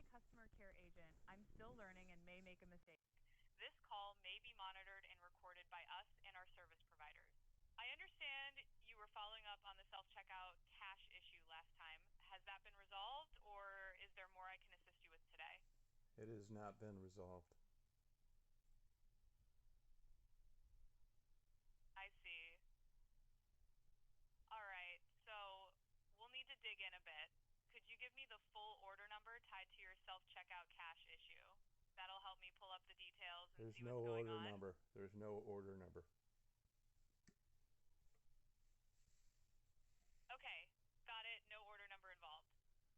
customer care agent. I'm still learning and may make a mistake. This call may be monitored and recorded by us and our service providers. I understand you were following up on the self-checkout cache issue last time. Has that been resolved, or is there more I can assist you with today? It has not been resolved. I see. All right, so we'll need to dig in a bit. Could you give me the full order number tied to your self-checkout cache issue? That'll help me pull up the details and There's see no what's going order on. number. There's no order number. Okay, got it. No order number involved.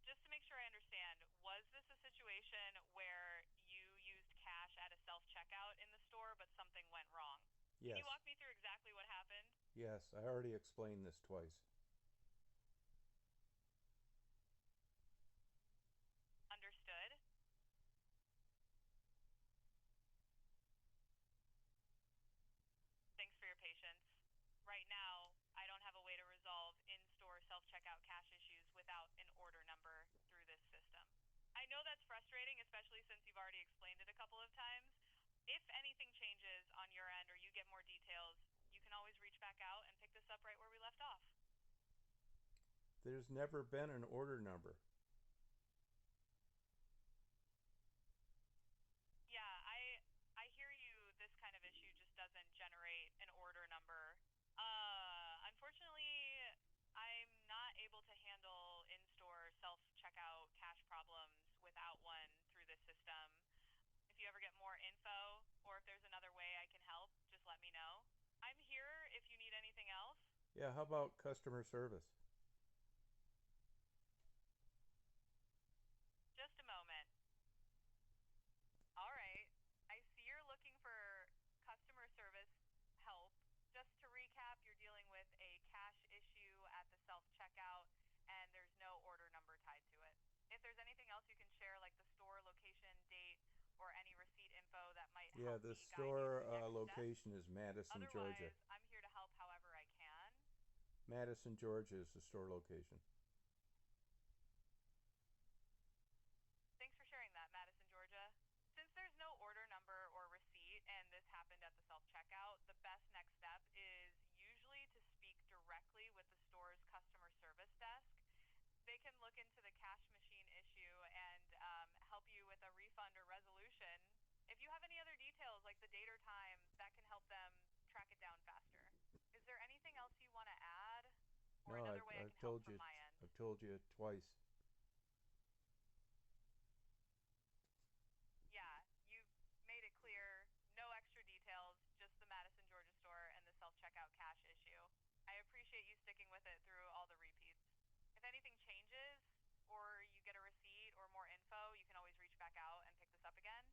Just to make sure I understand, was this a situation where you used cash at a self-checkout in the store, but something went wrong? Can Yes. you walk me through exactly what happened? Yes, I already explained this twice. Understood. Thanks for your patience. Right now, I don't have a way to resolve in-store self-checkout cash issues without an order number through this system. I know that's frustrating, especially since you've already explained it a couple of times. If anything changes on your end or you get more details, you can always reach back out and pick this up right where we left off. There's never been an order number. Yeah, I hear you. This kind of issue just doesn't generate an order number. Unfortunately, I'm not able to handle in-store self-checkout cash problems without one through this system. If you ever get more info or if there's another way I can help, just let me know. I'm here if you need anything else. Yeah, how about customer service? Just a moment. All right. I see you're looking for customer service help. Just to recap, you're dealing with a cash issue at the self-checkout and there's no order number tied to it. If there's anything else you can share, like the store location, date, or any receipt info that might Yeah, help the me guide you store through next steps. location is Madison, Georgia. Otherwise, I'm here to help however I can. Madison, Georgia is the store location. Thanks for sharing that, Madison, Georgia. Since there's no order number or receipt and this happened at the self-checkout, the best next step is usually to speak directly with the store's customer service desk. They can look into the cash machine issue and help you with a refund or resolution. If you have any other details, like the date or time, that can help them track it down faster. Is there anything else you want to add, or No, another I've, way I I've can help told from you. my end? I've told you twice. Yeah, you've made it clear. No extra details, just the Madison, Georgia store and the self-checkout cash issue. I appreciate you sticking with it through all the repeats. If anything changes, or you get a receipt or more info, you can always reach back out and pick this up again.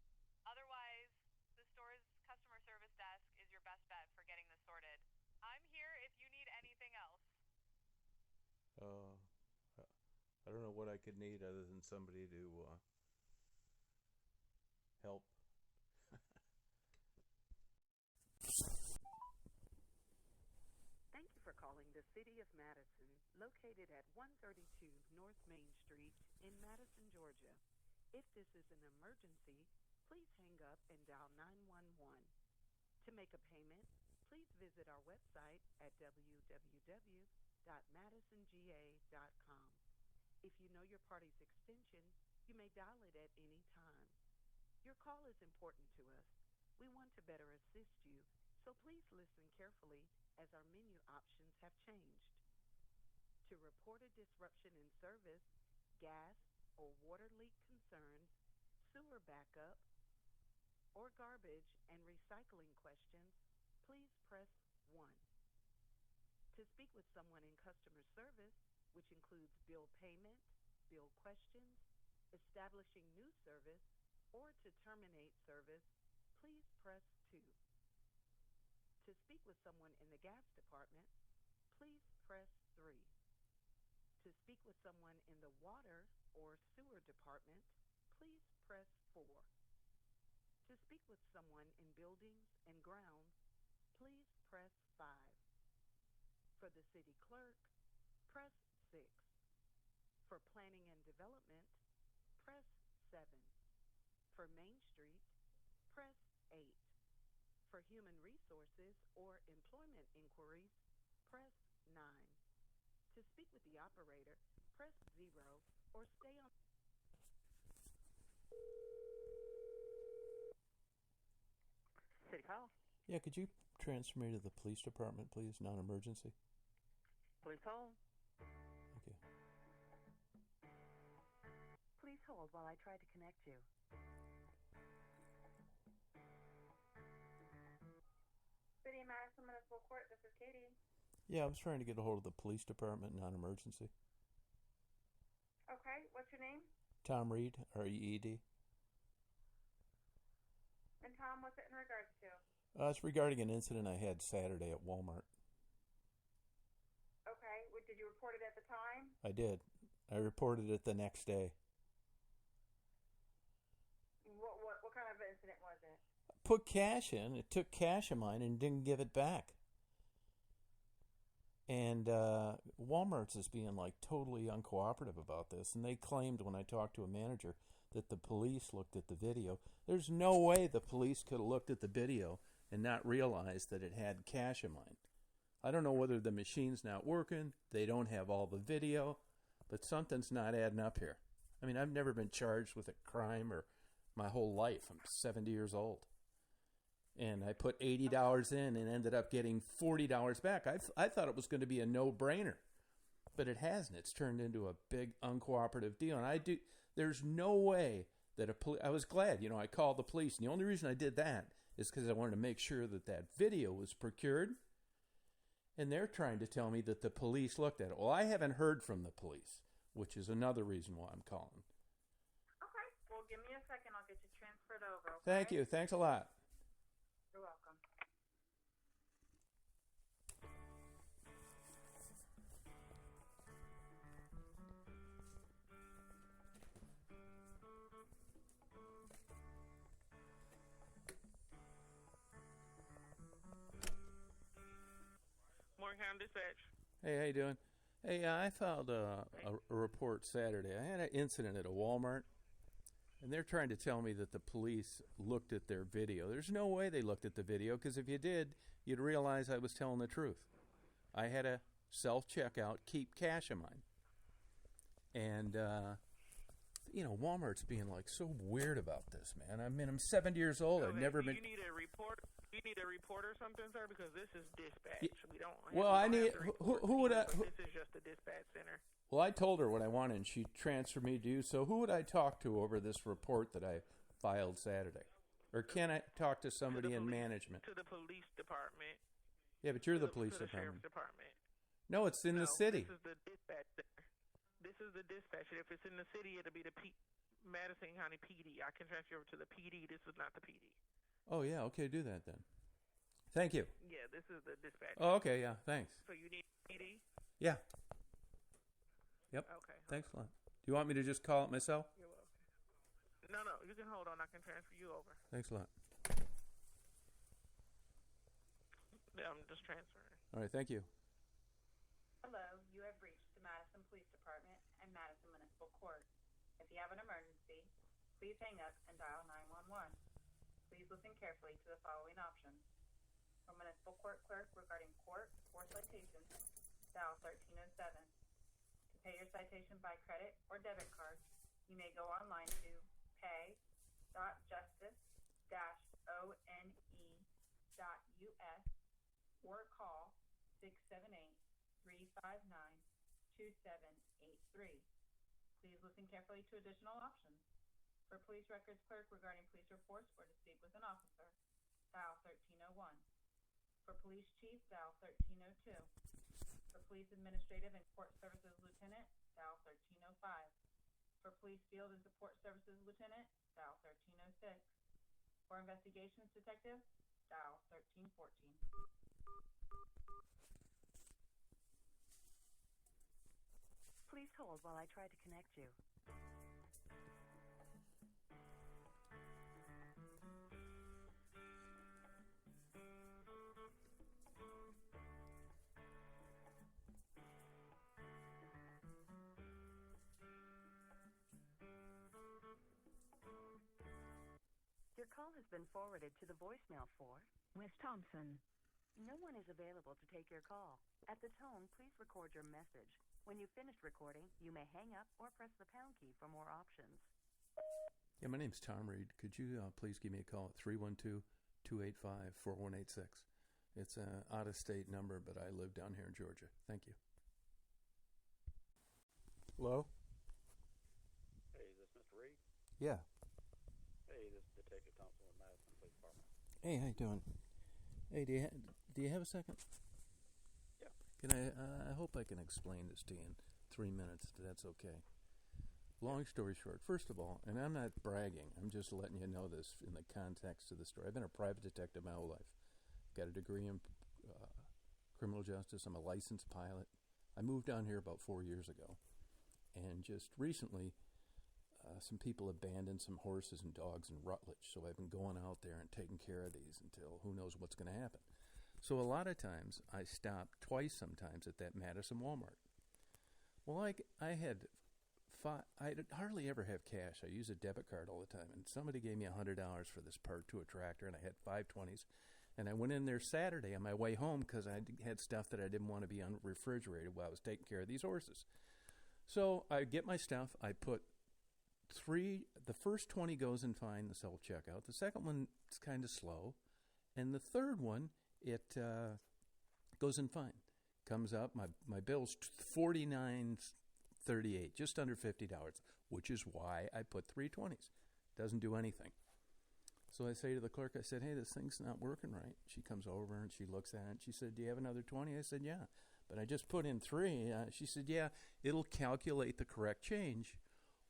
Otherwise, the store's customer service desk is your best bet for getting this sorted. I'm here if you need anything else. Uh, I don't know what I could need other than somebody to help. Thank you for calling the City of Madison, located at 132 North Main Street in Madison, Georgia. If this is an emergency, please hang up and dial 911. To make a payment, please visit our website at www.madisonga.com. If you know your party's extension, you may dial it at any time. Your call is important to us. We want to better assist you, so please listen carefully as our menu options have changed. To report a disruption in service, gas or water leak concerns, sewer backup, or garbage and recycling questions, please press 1. To speak with someone in customer service, which includes bill payment, bill questions, establishing new service, or to terminate service, please press 2. To speak with someone in the gas department, please press 3. To speak with someone in the water or sewer department, please press 4. To speak with someone in buildings and grounds, please press 5. For the city clerk, press 6. For planning and development, press 7. For Main Street, press 8. For human resources or employment inquiries, press 9. To speak with the operator, press 0 or stay on. City Hall. Yeah, could you transfer me to the police department, please? Non-emergency. Please hold. Okay. Please hold while I try to connect you. City of Madison Municipal Court, this is Katie. Yeah, I was trying to get a hold of the police department, non-emergency. Okay, what's your name? Tom Reed, R-E-E-D. And Tom, what's it in regards to? It's regarding an incident I had Saturday at Walmart. Okay, did you report it at the time? I did. I reported it the next day. What kind of incident was it? Put cash in. It took cash of mine and didn't give it back. And Walmart's is being like totally uncooperative about this. And they claimed when I talked to a manager that the police looked at the video. There's no way the police could have looked at the video and not realized that it had cash of mine. I don't know whether the machine's not working, they don't have all the video, but something's not adding up here. I mean, I've never been charged with a crime or my whole life. I'm 70 years old. And I put $80 in and ended up getting $40 back. I thought it was going to be a no-brainer, but it hasn't. It's turned into a big uncooperative deal. And there's no way that I was glad, I called the police. And the only reason I did that is because I wanted to make sure that that video was procured. And they're trying to tell me that the police looked at it. Well, I haven't heard from the police, which is another reason why I'm calling. Okay, well, give me a second. I'll get you transferred over, okay? Thank you. Thanks a lot. You're welcome. Morgantown Dispatch. Hey, how you doing? Hey, I filed a report Saturday. I had an incident at a Walmart, and they're trying to tell me that the police looked at their video. There's no way they looked at the video, because if you did, you'd realize I was telling the truth. I had a self-checkout, keep cash of mine. And, Walmart's being, so weird about this, man. I mean, I'm 70 years old. I've never been... You need a report? You need a report or something, sir? Because this is dispatch. We don't. Well, I need... Who would I... This is just a dispatch center. Well, I told her what I wanted, and she transferred me to you. So who would I talk to over this report that I filed Saturday? Or can I talk to somebody in management? To the police department. Yeah, but you're the police to the department. Sheriff's Department. No, it's in the city. This is the dispatch center. This is the dispatch. If it's in the city, it'll be the Madison County PD. I can transfer you over to the PD. This is not the PD. Oh, yeah. Okay, do that then. Thank you. Yeah, this is the dispatch. Oh, okay, yeah. Thanks. So you need PD? Yeah. Yep. Okay. Thanks a lot. Do you want me to just call it myself? You're welcome. No, you can hold on. I can transfer you over. Thanks a lot. Yeah, I'm just transferring. All right, thank you. Hello, you have reached the Madison Police Department and Madison Municipal Court. If you have an emergency, please hang up and dial 911. Please listen carefully to the following options. For Municipal Court Clerk regarding court or citation, dial 1307. To pay your citation by credit or debit card, you may go online to pay.justice-one.us or call 678-359-2783. Please listen carefully to additional options. For Police Records Clerk regarding police reports or to speak with an officer, dial 1301. For Police Chief, dial 1302. For Police Administrative and Court Services Lieutenant, dial 1305. For Police Field and Support Services Lieutenant, dial 1306. For Investigations Detective, dial 1314. Please hold while I try to connect you. call has been forwarded to the voicemail for Wes Thompson. no one is available to take your call. At the tone, please record your message. When you've finished recording, you may hang up or press the pound key for more options. Yeah, my name's Tom Reed. Could you please give me a call at 312-285-4186? It's an out-of-state number, but I live down here in Georgia. Thank you. Hello? Hey, is this Mr. Reed? Yeah. Hey, this is Detective Thompson with Madison Police Department. Hey, how you doing? Hey, do you have a second? Yeah. Can I hope I can explain this to you in 3 minutes, if that's okay. Long story short, first of all, and I'm not bragging, I'm just letting you know this in the context of the story. I've been a private detective my whole life. Got a degree in criminal justice. I'm a licensed pilot. I moved down here about 4 years ago. And just recently, some people abandoned some horses and dogs in Rutledge. So I've been going out there and taking care of these until who knows what's going to happen. So a lot of times, I stop twice sometimes at that Madison Walmart. Well, I hardly ever have cash. I use a debit card all the time. And somebody gave me $100 for this part to a tractor, and I had 520s. And I went in there Saturday on my way home because I had stuff that I didn't want to be unrefrigerated while I was taking care of these horses. So I get my stuff. I put the first 20 goes in fine, the self-checkout. The second one is kind of slow. And the third one, it goes in fine. Comes up, my bill's $49.38, just under $50, which is why I put 320s. Doesn't do anything. So I say to the clerk, I said, hey, this thing's not working right. She comes over and she looks at it. She said, do you have another 20? I said, yeah. But I just put in 3. She said, yeah, it'll calculate the correct change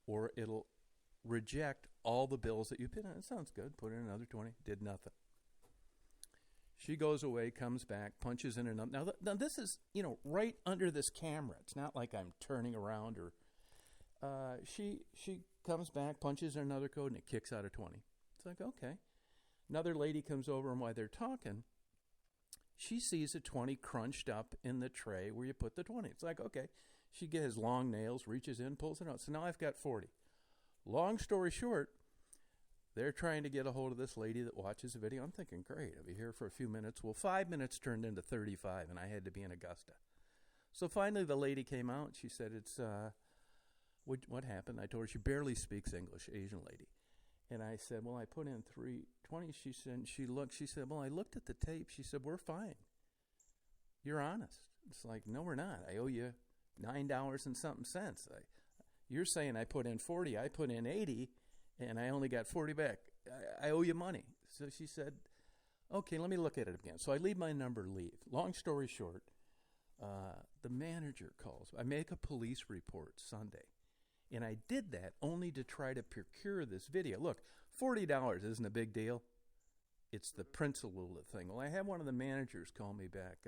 or it'll reject all the bills that you put in. It sounds good. Put in another 20. Did nothing. She goes away, comes back, punches in another. Now this is, right under this camera. It's not like I'm turning around or... She comes back, punches in another code, and it kicks out a 20. It's like, okay. Another lady comes over, and while they're talking, she sees a 20 crunched up in the tray where you put the 20. It's like, okay. She gets long nails, reaches in, pulls it out. So now I've got 40. Long story short, they're trying to get a hold of this lady that watches the video. I'm thinking, great, I'll be here for a few minutes. Well, 5 minutes turned into 35, and I had to be in Augusta. So finally the lady came out. She said, what happened? I told her she barely speaks English, Asian lady. And I said, well, I put in 320. She said, she said, well, I looked at the tape. She said, we're fine. You're honest. It's like, no, we're not. I owe you $9 and something cents. You're saying I put in 40. I put in 80, and I only got 40 back. I owe you money. So she said, okay, let me look at it again. So I leave my number, leave. Long story short, the manager calls. I make a police report Sunday. And I did that only to try to procure this video. Look, $40 isn't a big deal. It's the principle of the thing. Well, I had one of the managers call me back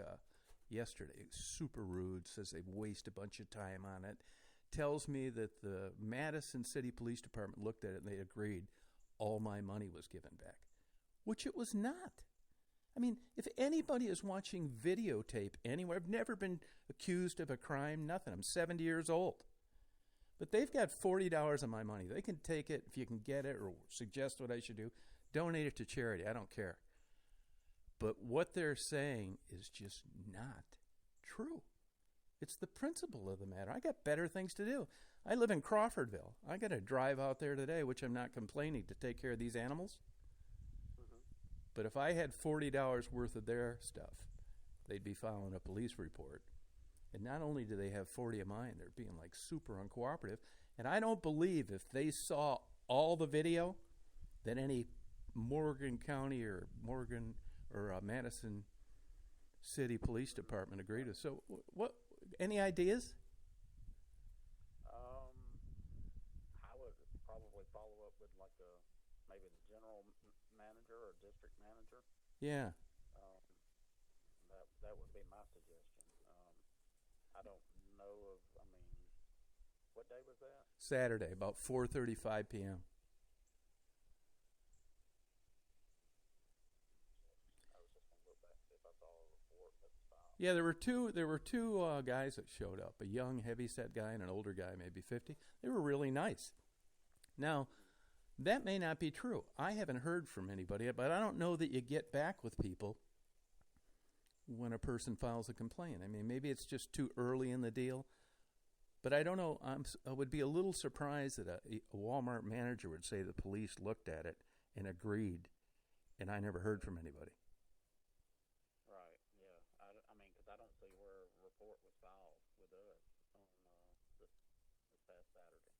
yesterday. Super rude, says they waste a bunch of time on it. Tells me that the Madison City Police Department looked at it and they agreed all my money was given back, which it was not. I mean, if anybody is watching videotape anywhere, I've never been accused of a crime, nothing. I'm 70 years old. But they've got $40 of my money. They can take it if you can get it or suggest what I should do. Donate it to charity. I don't care. But what they're saying is just not true. It's the principle of the matter. I got better things to do. I live in Crawfordville. I got to drive out there today, which I'm not complaining, to take care of these animals. Mm-hmm. But if I had $40 worth of their stuff, they'd be filing a police report. And not only do they have 40 of mine, they're being like super uncooperative. And I don't believe if they saw all the video that any Morgan County or Madison City Police Department agreed with. So what? Any ideas? I would probably follow up with maybe the general manager or district manager. Yeah. That would be my suggestion. I don't know what day was that? Saturday, about 4:35 p.m. I was just going to look back and see if I saw a report. Yeah, there were two guys that showed up, a young, heavy-set guy and an older guy, maybe 50. They were really nice. Now, That may not be true. I haven't heard from anybody, but I don't know that you get back with people when a person files a complaint. I mean, maybe it's just too early in the deal, but I don't know. I would be a little surprised that a Walmart manager would say the police looked at it and agreed, and I never heard from anybody. Right. Yeah. I mean, because I don't see where a report was filed with us on this past Saturday.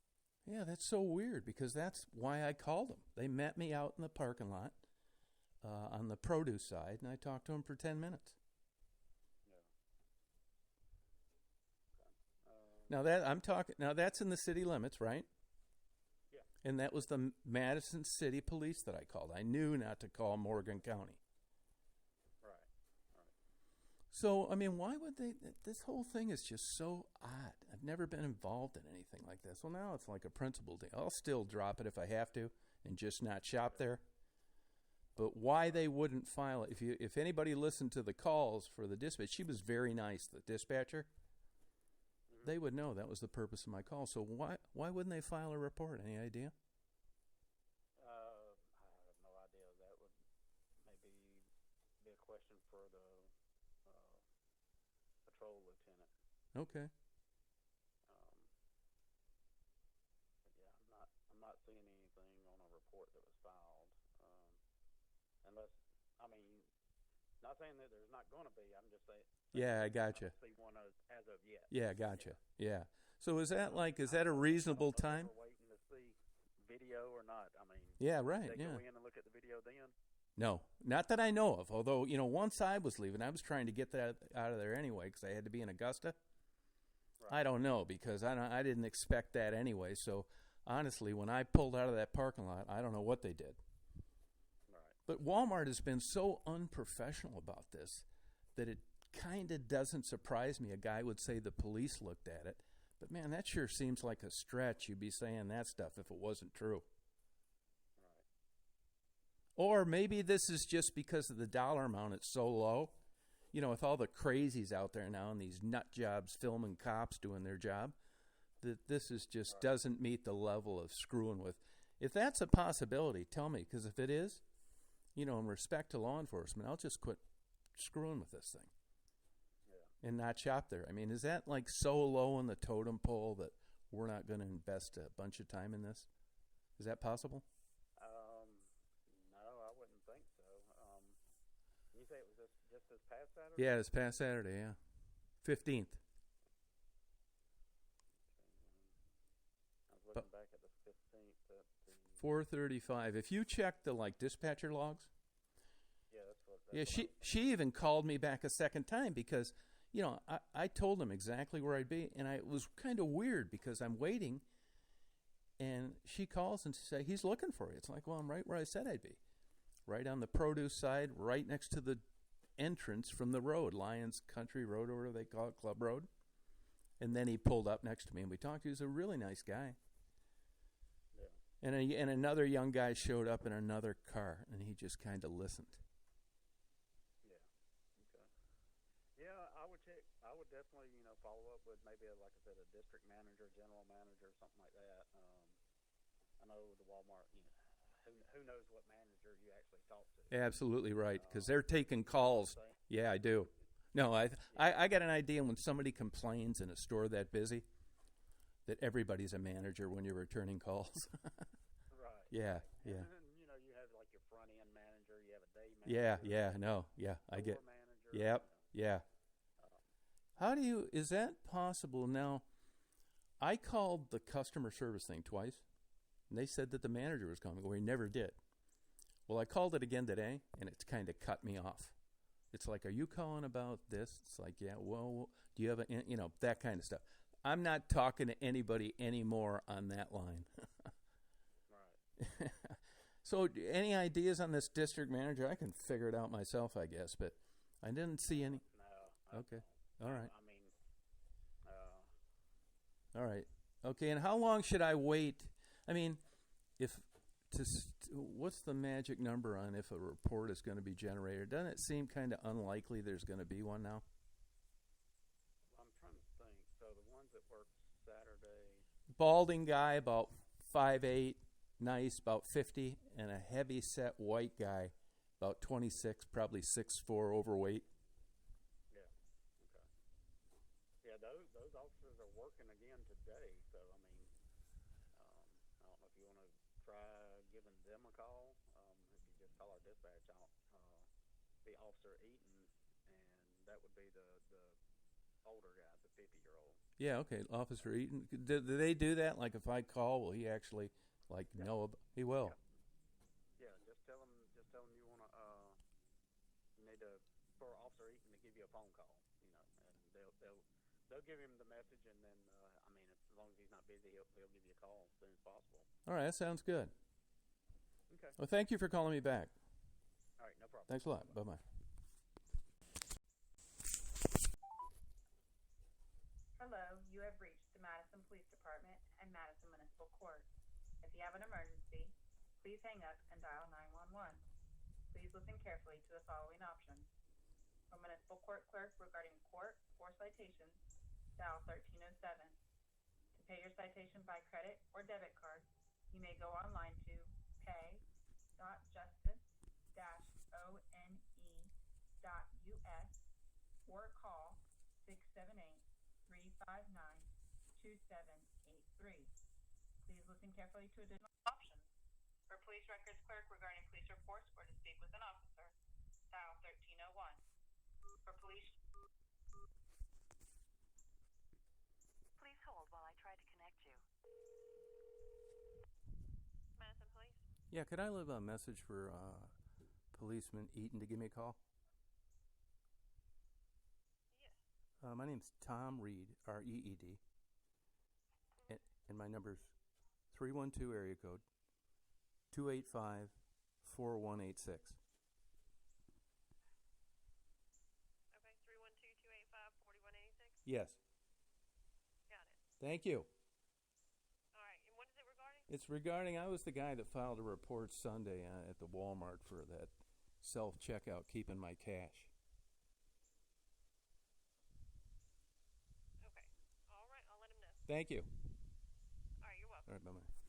Yeah, that's so weird because that's why I called them. They met me out in the parking lot on the produce side, and I talked to them for 10 minutes. Yeah. Okay. Now that's in the city limits, right? Yeah. And that was the Madison City Police that I called. I knew not to call Morgan County. Right. So, I mean, why would they? This whole thing is just so odd. I've never been involved in anything like this. Well, now it's like a principal deal. I'll still drop it if I have to and just not shop there. But why they wouldn't file it? If anybody listened to the calls for the dispatch, she was very nice, the dispatcher. Mm-hmm. They would know that was the purpose of my call. So why wouldn't they file a report? Any idea? I have no idea. That would maybe be a question for the patrol lieutenant. Okay. But yeah, I'm not seeing anything on a report that was filed. Unless, I mean, not saying that there's not going to be. I'm just saying. Yeah, I gotcha. I don't see one as of yet. Yeah, gotcha. Yeah. So is that a reasonable time? We're waiting to see video or not. I mean, yeah, right. Did they yeah. go in and look at the video then? No, not that I know of. Although, once I was leaving, I was trying to get that out of there anyway because I had to be in Augusta. Right. I don't know because I didn't expect that anyway. So honestly, when I pulled out of that parking lot, I don't know what they did. Right. But Walmart has been so unprofessional about this that it kind of doesn't surprise me. A guy would say the police looked at it. But man, that sure seems like a stretch. You'd be saying that stuff if it wasn't true. Or maybe this is just because of the dollar amount, it's so low. With all the crazies out there now and these nut jobs filming cops doing their job, that this is just doesn't meet the level of screwing with. If that's a possibility, tell me, because if it is, in respect to law enforcement, I'll just quit screwing with this thing and not shop there. I mean, is that like so low on the totem pole that we're not going to invest a bunch of time in this? Is that possible? You say it was just this past Saturday? Yeah, this past Saturday, yeah. 15th. I was looking back at the 15th. 4:35. If you check the dispatcher logs. Yeah, that's what. She even called me back a second time because, I told them exactly where I'd be, and it was kind of weird because I'm waiting, and she calls and says, he's looking for you. It's like, well, I'm right where I said I'd be. Right on the produce side, right next to the entrance from the road, Lions Country Road, or whatever they call it, Club Road. And then he pulled up next to me, and we talked. He was a really nice guy. Yeah. And another young guy showed up in another car, and he just kind of listened. Yeah. Okay. Yeah, I would definitely, follow up with maybe, like I said, a district manager, general manager, something like that. I know the Walmart, who knows what manager you actually talk to. Absolutely right, because they're taking calls. Yeah, I do. No, I got an idea when somebody complains in a store that busy that everybody's a manager when you're returning calls. Right. Yeah, yeah. And then, you have like your front end manager, you have a day manager. Yeah, no, yeah, I get. Manager, Yep, yeah. Is that possible now? I called the customer service thing twice. And they said that the manager was coming. Well, he never did. Well, I called it again today, and it's kind of cut me off. It's like, are you calling about this? It's like, yeah, well, do you have that kind of stuff. I'm not talking to anybody anymore on that line. Right. So any ideas on this district manager? I can figure it out myself, I guess, but I didn't see any. No. Okay. All right. I mean, all right. Okay, and how long should I wait? I mean, what's the magic number on if a report is going to be generated? Doesn't it seem kind of unlikely there's going to be one now? I'm trying to think. So the ones that worked Saturday. Balding guy, about 5'8", nice, about 50, and a heavy-set white guy, about 26, probably 6'4", overweight. Yeah. Okay. Yeah, those officers are working again today. So I mean, I don't know if you want to try giving them a call. If you just call our dispatch out, the Officer Eaton, and that would be the older guy, the 50-year-old. Yeah, okay, Officer Eaton. Do they do that? Like, if I call, will he actually, like, Yeah. know? He will. Yeah. Just tell him you want to. You need to for Officer Eaton to give you a phone call. And they'll give him the message, and then I mean, as long as he's not busy, he'll give you a call as soon as possible. All right, that sounds good. Okay. Well, thank you for calling me back. All right, no problem. Thanks a lot. Bye-bye. Hello, you have reached the Madison Police Department and Madison Municipal Court. If you have an emergency, please hang up and dial 911. Please listen carefully to the following options. For Municipal Court Clerk regarding court or citations, dial 1307. To pay your citation by credit or debit card, you may go online to pay.justice-one.us or call 678-359-2783. Please listen carefully to additional options. For Police Records Clerk regarding police reports or to speak with an officer, dial 1301. For police... Please hold while I try to connect you. Madison Police? Yeah, could I leave a message for Policeman Eaton to give me a call? Yes. My name's Tom Reed, R-E-E-D, and my number's 312 area code 285-4186. Okay, 312-285-4186? Yes. Got it. Thank you. All right, and what is it regarding? It's regarding, I was the guy that filed a report Sunday at the Walmart for that self-checkout keeping my cash. Okay. All right, I'll let him know. Thank you. All right, you're welcome. All right, bye-bye.